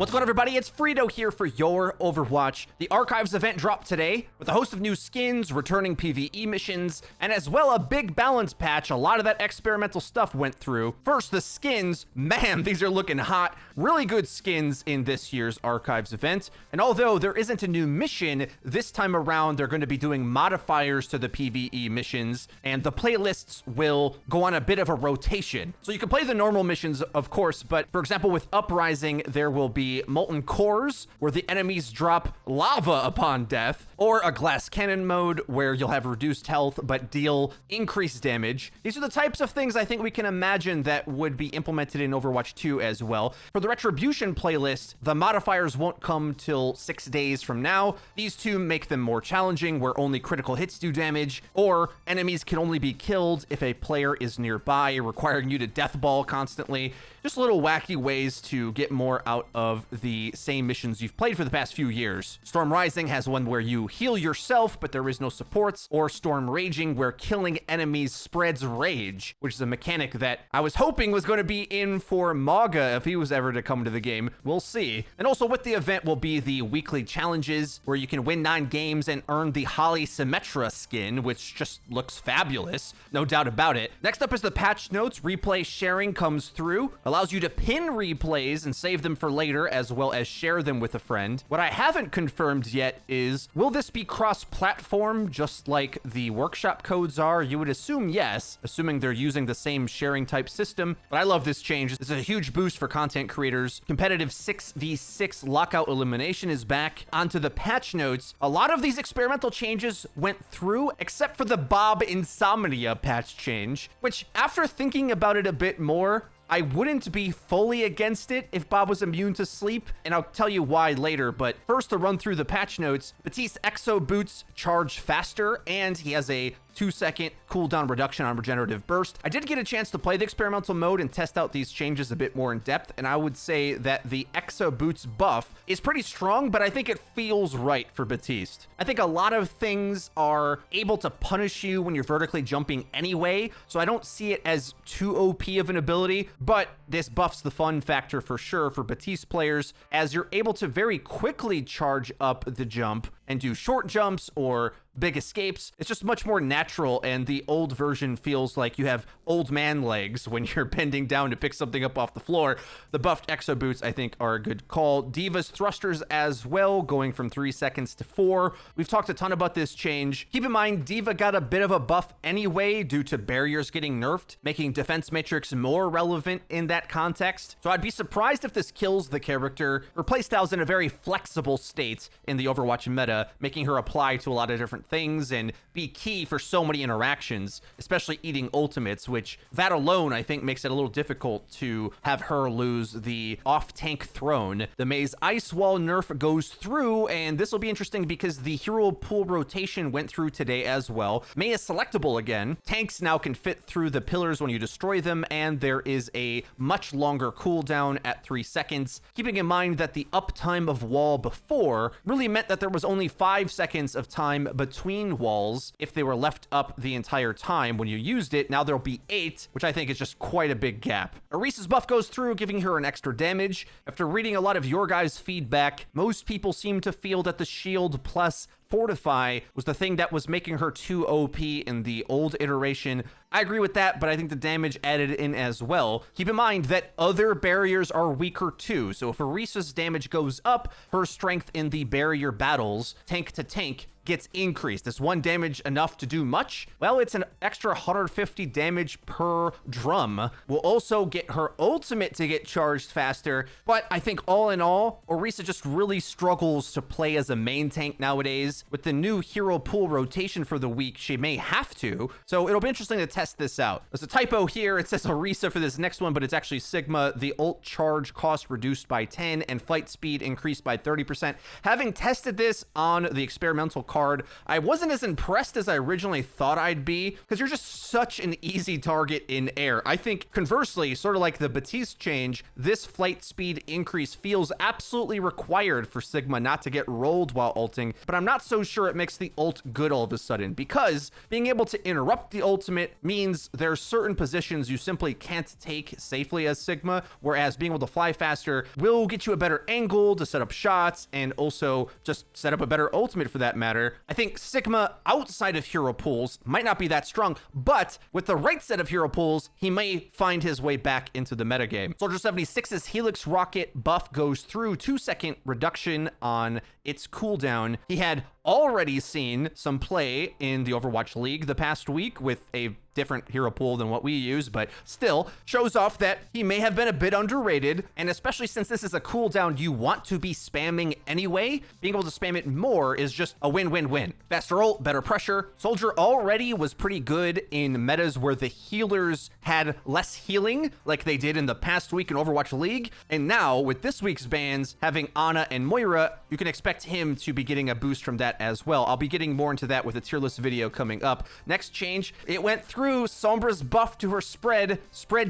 What's going on, everybody? It's Frito here for Your Overwatch. The Archives event dropped today with a host of new skins, returning PvE missions, and as well a big balance patch. A lot of that experimental stuff went through. First, the skins. Man, these are looking hot. Really good skins in this year's Archives event. And although there isn't a new mission, this time around they're going to be doing modifiers to the PvE missions, and the playlists will go on a bit of a rotation. So you can play the normal missions, of course, but for example, with Uprising, there will be Molten Cores, where the enemies drop lava upon death, or a glass cannon mode, where you'll have reduced health but deal increased damage. These are the types of things I think we can imagine that would be implemented in Overwatch 2 as well. For the Retribution playlist, the modifiers won't come till 6 days from now. These two make them more challenging, where only critical hits do damage, or enemies can only be killed if a player is nearby, requiring you to death ball constantly. Just little wacky ways to get more out of the same missions you've played for the past few years. Storm Rising has one where you heal yourself, but there is no supports, or Storm Raging, where killing enemies spreads rage, which is a mechanic that I was hoping was going to be in for Maga if he was ever to come to the game. We'll see. And also with the event will be the weekly challenges, where you can win 9 games and earn the Holly Symmetra skin, which just looks fabulous, no doubt about it. Next up is the patch notes. Replay sharing comes through, allows you to pin replays and save them for later, as well as share them with a friend. What I haven't confirmed yet is, will this be cross-platform just like the workshop codes are? You would assume yes, assuming they're using the same sharing type system. But I love this change. This is a huge boost for content creators. Competitive 6v6 lockout elimination is back. Onto the patch notes. A lot of these experimental changes went through, except for the Bob Insomnia patch change, which after thinking about it a bit more, I wouldn't be fully against it if Bob was immune to sleep, and I'll tell you why later. But first, to run through the patch notes, Batiste Exo Boots charge faster, and he has a 2-second cooldown reduction on regenerative burst. I did get a chance to play the experimental mode and test out these changes a bit more in depth, and I would say that the Exo Boots buff is pretty strong, but I think it feels right for Batiste. I think a lot of things are able to punish you when you're vertically jumping anyway, so I don't see it as too OP of an ability, but this buffs the fun factor for sure for Batiste players, as you're able to very quickly charge up the jump and do short jumps or big escapes. It's just much more natural, and the old version feels like you have old man legs when you're bending down to pick something up off the floor. The buffed Exo Boots, I think, are a good call. Diva's thrusters as well, going from 3 seconds to 4. We've talked a ton about this change. Keep in mind, Diva got a bit of a buff anyway due to barriers getting nerfed, making defense matrix more relevant in that context. So I'd be surprised if this kills the character. Her playstyle's in a very flexible state in the Overwatch meta, making her apply to a lot of different things and be key for so many interactions, especially eating ultimates, which that alone I think makes it a little difficult to have her lose the off-tank throne. The Maze Ice Wall nerf goes through, and this will be interesting because the hero pool rotation went through today as well. May is selectable again. Tanks now can fit through the pillars when you destroy them, and there is a much longer cooldown at 3 seconds, keeping in mind that the uptime of wall before really meant that there was only 5 seconds of time between walls if they were left up the entire time when you used it. Now there'll be 8, which I think is just quite a big gap. Arisa's buff goes through, giving her an extra damage. After reading a lot of your guys' feedback, most people seem to feel that the shield plus Fortify was the thing that was making her too OP in the old iteration. I agree with that, but I think the damage added in as well. Keep in mind that other barriers are weaker too, so if Arisa's damage goes up, her strength in the barrier battles, tank to tank, gets increased. Is 1 damage enough to do much? Well, it's an extra 150 damage per drum. We'll also get her ultimate to get charged faster, but I think all in all, Orisa just really struggles to play as a main tank nowadays. With the new hero pool rotation for the week, she may have to, so it'll be interesting to test this out. There's a typo here. It says Orisa for this next one, but it's actually Sigma. The ult charge cost reduced by 10 and flight speed increased by 30%. Having tested this on the experimental card. I wasn't as impressed as I originally thought I'd be, because you're just such an easy target in air. I think conversely, sort of like the Batiste change, this flight speed increase feels absolutely required for Sigma not to get rolled while ulting, but I'm not so sure it makes the ult good all of a sudden, because being able to interrupt the ultimate means there's certain positions you simply can't take safely as Sigma, whereas being able to fly faster will get you a better angle to set up shots and also just set up a better ultimate for that matter. I think Sigma outside of hero pools might not be that strong, but with the right set of hero pools, he may find his way back into the metagame. Soldier 76's Helix Rocket buff goes through 2-second reduction on its cooldown. He had already seen some play in the Overwatch League the past week with a different hero pool than what we use, but still shows off that he may have been a bit underrated, and especially since this is a cooldown you want to be spamming anyway, being able to spam it more is just a win-win-win. Faster ult, better pressure. Soldier already was pretty good in metas where the healers had less healing like they did in the past week in Overwatch League, and now with this week's bans having Ana and Moira, you can expect him to be getting a boost from that as well. I'll be getting more into that with a tier list video coming up. Next change, it went through Sombra's buff to her spread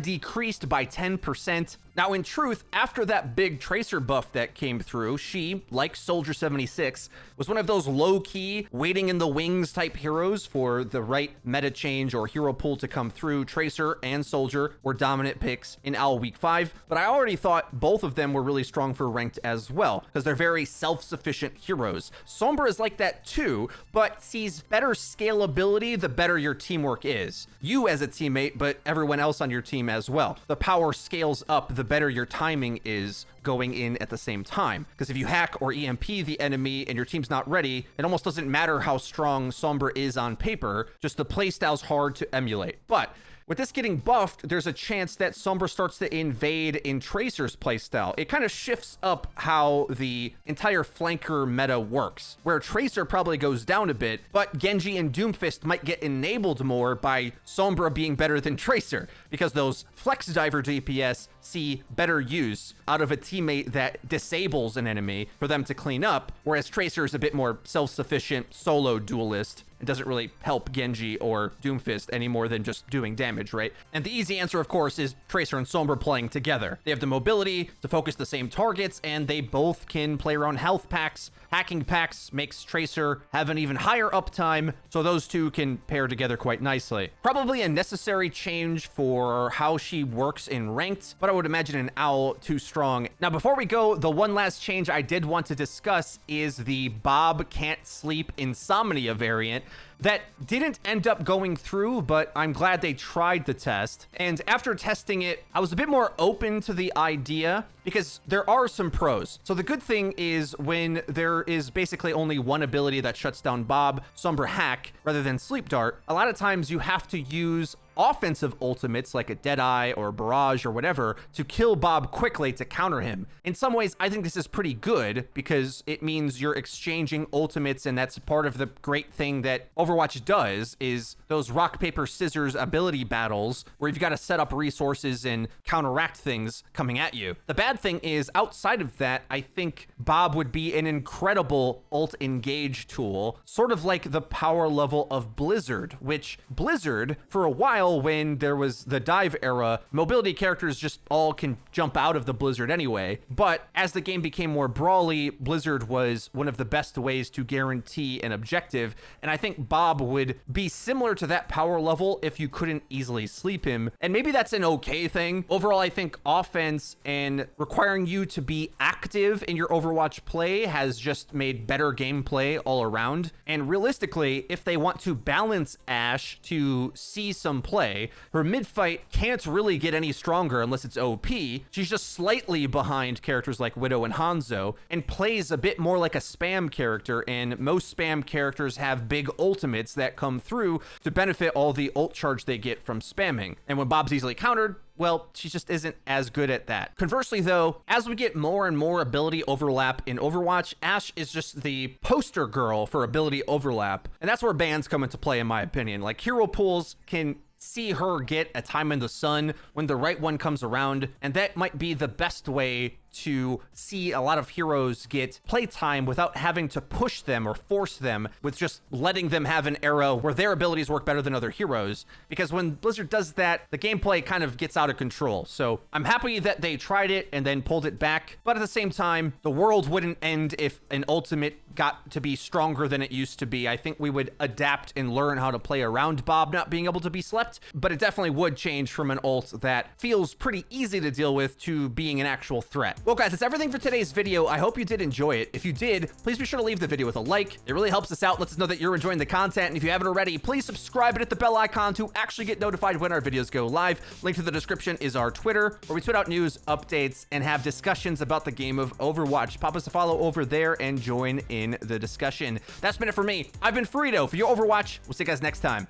decreased by 10%. Now, in truth, after that big Tracer buff that came through, she, like Soldier 76, was one of those low-key, waiting in the wings type heroes for the right meta change or hero pool to come through. Tracer and Soldier were dominant picks in OWL Week 5, but I already thought both of them were really strong for ranked as well, because they're very self-sufficient heroes. Sombra is like that too, but sees better scalability the better your teamwork is. You as a teammate, but everyone else on your team as well. The power scales up the better your timing is going in at the same time. Because if you hack or EMP the enemy and your team's not ready, it almost doesn't matter how strong Sombra is on paper, just the playstyle's hard to emulate. But with this getting buffed, there's a chance that Sombra starts to invade in Tracer's playstyle. It kind of shifts up how the entire flanker meta works, where Tracer probably goes down a bit, but Genji and Doomfist might get enabled more by Sombra being better than Tracer, because those Flex Diver DPS see better use out of a teammate that disables an enemy for them to clean up, whereas Tracer is a bit more self-sufficient solo duelist. It doesn't really help Genji or Doomfist any more than just doing damage, right? And the easy answer, of course, is Tracer and Sombra playing together. They have the mobility to focus the same targets, and they both can play around health packs. Hacking packs makes Tracer have an even higher uptime, so those two can pair together quite nicely. Probably a necessary change for how she works in ranked, but I would imagine an OWL too strong. Now, before we go, the one last change I did want to discuss is the Bob Can't Sleep Insomnia variant. That didn't end up going through, but I'm glad they tried the test. And after testing it, I was a bit more open to the idea because there are some pros. So the good thing is when there is basically only one ability that shuts down Bob, Sombra Hack, rather than Sleep Dart, a lot of times you have to use offensive ultimates like a Deadeye or Barrage or whatever to kill Bob quickly to counter him. In some ways, I think this is pretty good because it means you're exchanging ultimates, and that's part of the great thing that Overwatch does is those rock, paper, scissors ability battles where you've got to set up resources and counteract things coming at you. The bad thing is, outside of that, I think Bob would be an incredible ult engage tool, sort of like the power level of Blizzard, which Blizzard, for a while, when there was the dive era, mobility characters just all can jump out of the Blizzard anyway. But as the game became more brawly, Blizzard was one of the best ways to guarantee an objective. And I think Bob would be similar to that power level if you couldn't easily sleep him. And maybe that's an okay thing. Overall, I think offense and requiring you to be active in your Overwatch play has just made better gameplay all around. And realistically, if they want to balance Ashe to see some play, her mid-fight can't really get any stronger unless it's OP. She's just slightly behind characters like Widow and Hanzo, and plays a bit more like a spam character, and most spam characters have big ultimates that come through to benefit all the ult charge they get from spamming. And when Bob's easily countered, well, she just isn't as good at that. Conversely, though, as we get more and more ability overlap in Overwatch, Ashe is just the poster girl for ability overlap. And that's where bans come into play, in my opinion. Like, hero pools can see her get a time in the sun when the right one comes around, and that might be the best way to see a lot of heroes get playtime without having to push them or force them, with just letting them have an era where their abilities work better than other heroes. Because when Blizzard does that, the gameplay kind of gets out of control. So I'm happy that they tried it and then pulled it back. But at the same time, the world wouldn't end if an ultimate got to be stronger than it used to be. I think we would adapt and learn how to play around Bob not being able to be slept, but it definitely would change from an ult that feels pretty easy to deal with to being an actual threat. Well, guys, that's everything for today's video. I hope you did enjoy it. If you did, please be sure to leave the video with a like. It really helps us out, lets us know that you're enjoying the content. And if you haven't already, please subscribe and hit the bell icon to actually get notified when our videos go live. Link to the description is our Twitter, where we tweet out news, updates, and have discussions about the game of Overwatch. Pop us a follow over there and join in the discussion. That's been it for me. I've been Frito for your Overwatch. We'll see you guys next time.